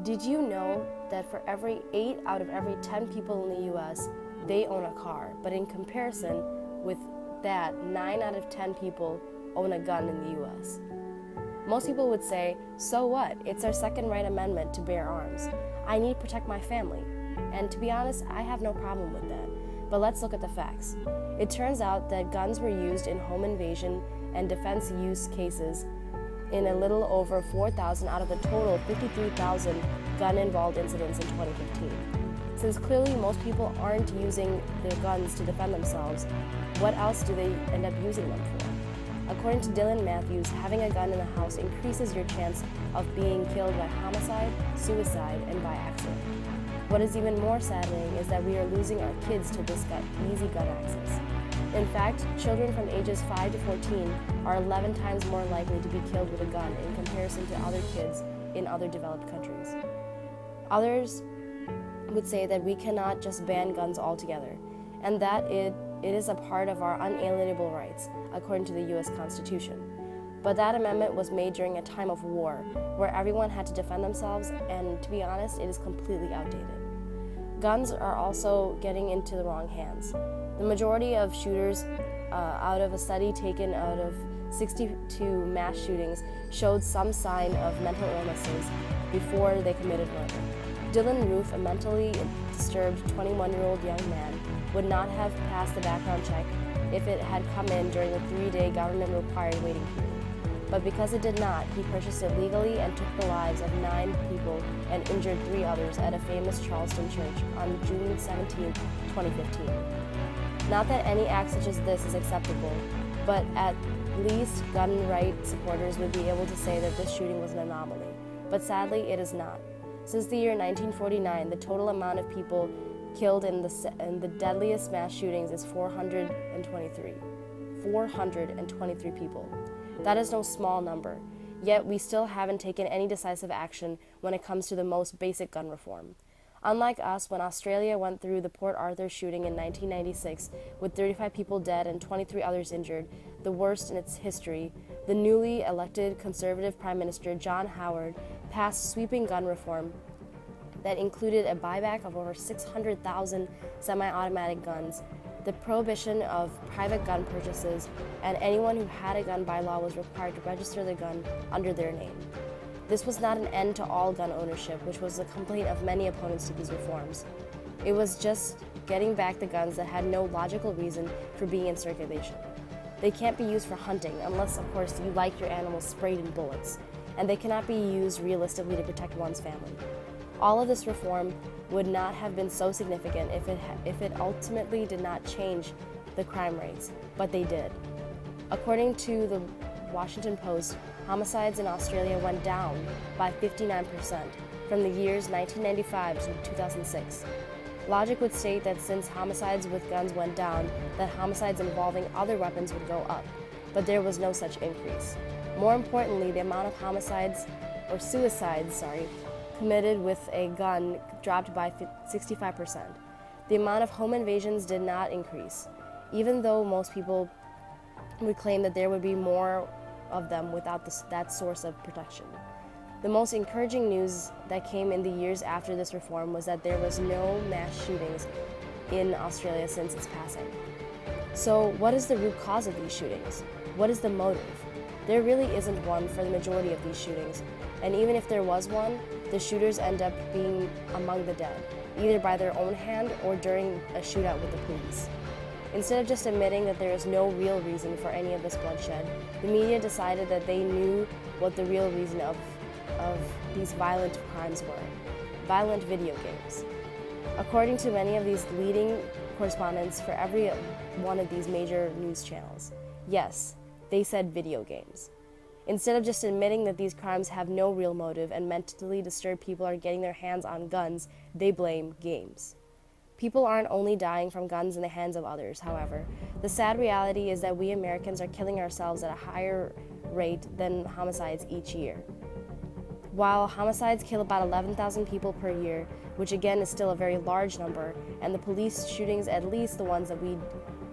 Did you know that for every 8 out of every 10 people in the US, they own a car, but in comparison with that, 9 out of 10 people own a gun in the US? Most people would say, so what? It's our Second Right Amendment to bear arms. I need to protect my family. And to be honest, I have no problem with that. But let's look at the facts. It turns out that guns were used in home invasion and defense use cases in a little over 4,000 out of the total 53,000 gun-involved incidents in 2015. Since clearly most people aren't using their guns to defend themselves, what else do they end up using them for? According to Dylan Matthews, having a gun in the house increases your chance of being killed by homicide, suicide, and by accident. What is even more saddening is that we are losing our kids to this easy gun access. In fact, children from ages 5 to 14 are 11 times more likely to be killed with a gun in comparison to other kids in other developed countries. Others would say that we cannot just ban guns altogether, and that it is a part of our unalienable rights, according to the US Constitution. But that amendment was made during a time of war, where everyone had to defend themselves, and to be honest, it is completely outdated. Guns are also getting into the wrong hands. The majority of shooters, out of a study taken out of 62 mass shootings, showed some sign of mental illnesses before they committed murder. Dylan Roof, a mentally disturbed 21-year-old young man, would not have passed the background check if it had come in during the 3-day government-required waiting period. But because it did not, he purchased it legally and took the lives of 9 people and injured 3 others at a famous Charleston church on June 17, 2015. Not that any act such as this is acceptable, but at least gun rights supporters would be able to say that this shooting was an anomaly. But sadly, it is not. Since the year 1949, the total amount of people killed in the deadliest mass shootings is 423. 423 people. That is no small number, yet we still haven't taken any decisive action when it comes to the most basic gun reform. Unlike us, when Australia went through the Port Arthur shooting in 1996 with 35 people dead and 23 others injured, the worst in its history, the newly elected Conservative Prime Minister John Howard passed sweeping gun reform that included a buyback of over 600,000 semi-automatic guns, the prohibition of private gun purchases, and anyone who had a gun by law was required to register the gun under their name. This was not an end to all gun ownership, which was a complaint of many opponents to these reforms. It was just getting back the guns that had no logical reason for being in circulation. They can't be used for hunting, unless, of course, you like your animals sprayed in bullets, and they cannot be used realistically to protect one's family. All of this reform would not have been so significant if it ultimately did not change the crime rates, but they did. According to the Washington Post, homicides in Australia went down by 59% from the years 1995 to 2006. Logic would state that since homicides with guns went down, that homicides involving other weapons would go up, but there was no such increase. More importantly, the amount of suicides, committed with a gun dropped by 65%. The amount of home invasions did not increase, even though most people would claim that there would be more of them without that source of protection. The most encouraging news that came in the years after this reform was that there was no mass shootings in Australia since its passing. So what is the root cause of these shootings? What is the motive? There really isn't one for the majority of these shootings, and even if there was one, the shooters end up being among the dead, either by their own hand or during a shootout with the police. Instead of just admitting that there is no real reason for any of this bloodshed, the media decided that they knew what the real reason of these violent crimes were: violent video games. According to many of these leading correspondents for every one of these major news channels, yes, they said video games. Instead of just admitting that these crimes have no real motive and mentally disturbed people are getting their hands on guns, they blame games. People aren't only dying from guns in the hands of others, however. The sad reality is that we Americans are killing ourselves at a higher rate than homicides each year. While homicides kill about 11,000 people per year, which again is still a very large number, and the police shootings, at least the ones that we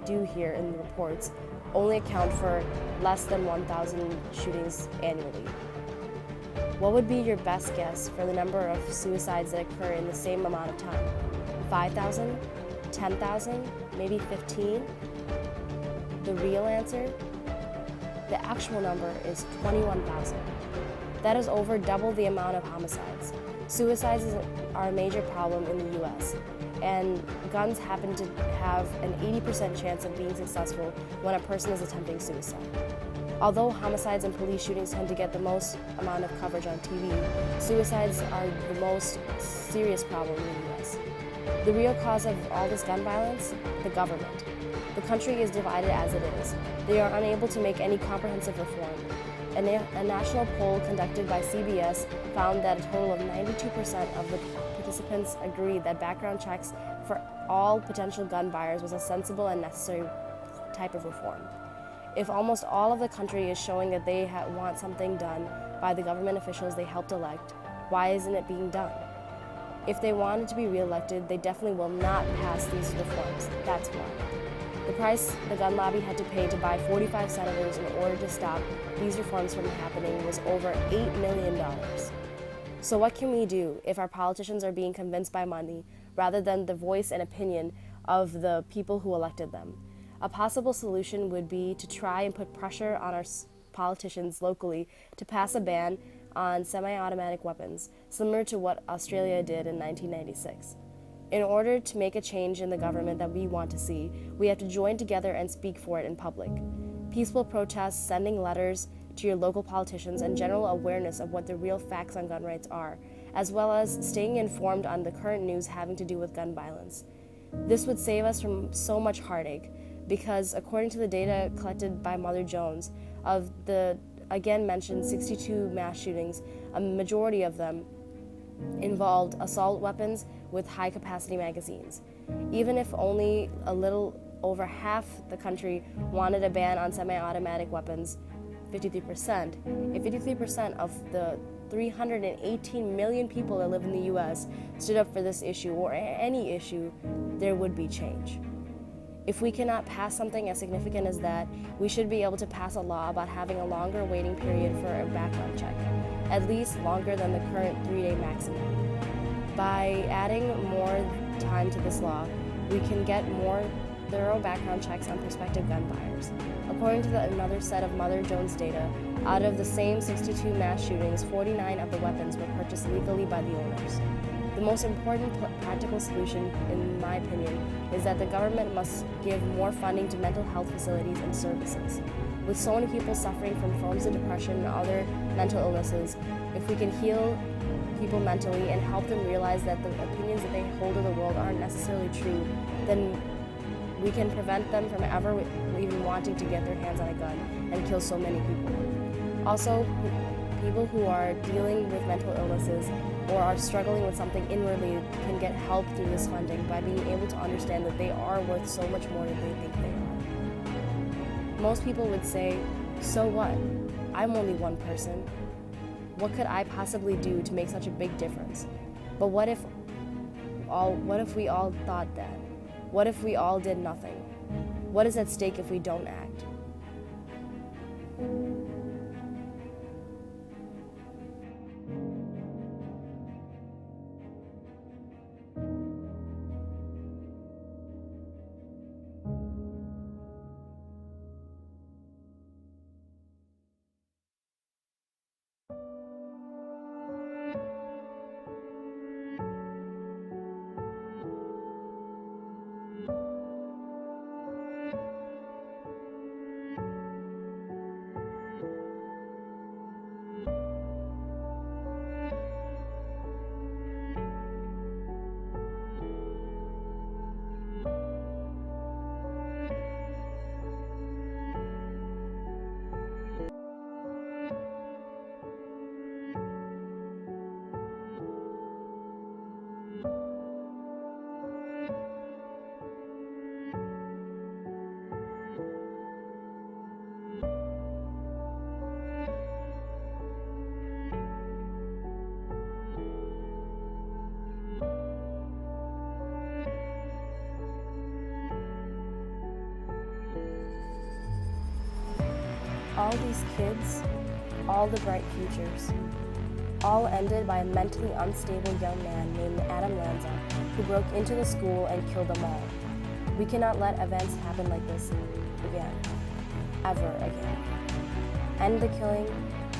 do hear in the reports, only account for less than 1,000 shootings annually. What would be your best guess for the number of suicides that occur in the same amount of time? 5,000? 10,000? Maybe 15? The real answer? The actual number is 21,000. That is over double the amount of homicides. Suicides are a major problem in the US, and guns happen to have an 80% chance of being successful when a person is attempting suicide. Although homicides and police shootings tend to get the most amount of coverage on TV, suicides are the most serious problem in the US. The real cause of all this gun violence? The government. The country is divided as it is. They are unable to make any comprehensive reform. A national poll conducted by CBS found that a total of 92% of the participants agreed that background checks for all potential gun buyers was a sensible and necessary type of reform. If almost all of the country is showing that they want something done by the government officials they helped elect, why isn't it being done? If they wanted to be reelected, they definitely will not pass these reforms. That's why. The price the gun lobby had to pay to buy 45 senators in order to stop these reforms from happening was over $8 million. So what can we do if our politicians are being convinced by money rather than the voice and opinion of the people who elected them? A possible solution would be to try and put pressure on our politicians locally to pass a ban on semi-automatic weapons, similar to what Australia did in 1996. In order to make a change in the government that we want to see, we have to join together and speak for it in public. Peaceful protests, sending letters to your local politicians, and general awareness of what the real facts on gun rights are, as well as staying informed on the current news having to do with gun violence. This would save us from so much heartache, because according to the data collected by Mother Jones, of the again mentioned 62 mass shootings, a majority of them involved assault weapons with high-capacity magazines. Even if only a little over half the country wanted a ban on semi-automatic weapons, 53%, if 53% of the 318 million people that live in the US stood up for this issue, or any issue, there would be change. If we cannot pass something as significant as that, we should be able to pass a law about having a longer waiting period for a background check, at least longer than the current 3-day maximum. By adding more time to this law, we can get more thorough background checks on prospective gun buyers. According to another set of Mother Jones data, out of the same 62 mass shootings, 49 of the weapons were purchased legally by the owners. The most important practical solution, in my opinion, is that the government must give more funding to mental health facilities and services. With so many people suffering from forms of depression and other mental illnesses, if we can heal people mentally and help them realize that the opinions that they hold of the world aren't necessarily true, then we can prevent them from ever even wanting to get their hands on a gun and kill so many people. Also, people who are dealing with mental illnesses or are struggling with something inwardly can get help through this funding by being able to understand that they are worth so much more than they think they are. Most people would say, so what? I'm only one person. What could I possibly do to make such a big difference? But what if we all thought that? What if we all did nothing? What is at stake if we don't act? All these kids, all the bright futures. all ended by a mentally unstable young man named Adam Lanza, who broke into the school and killed them all. We cannot let events happen like this again. Ever again. End the killing,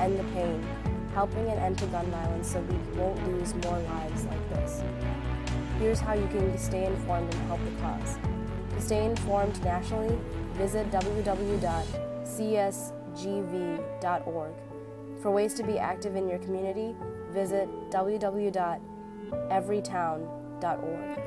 end the pain, helping an end to gun violence so we won't lose more lives like this. Here's how you can stay informed and help the cause. To stay informed nationally, visit www.csgv.org. For ways to be active in your community, visit www.everytown.org.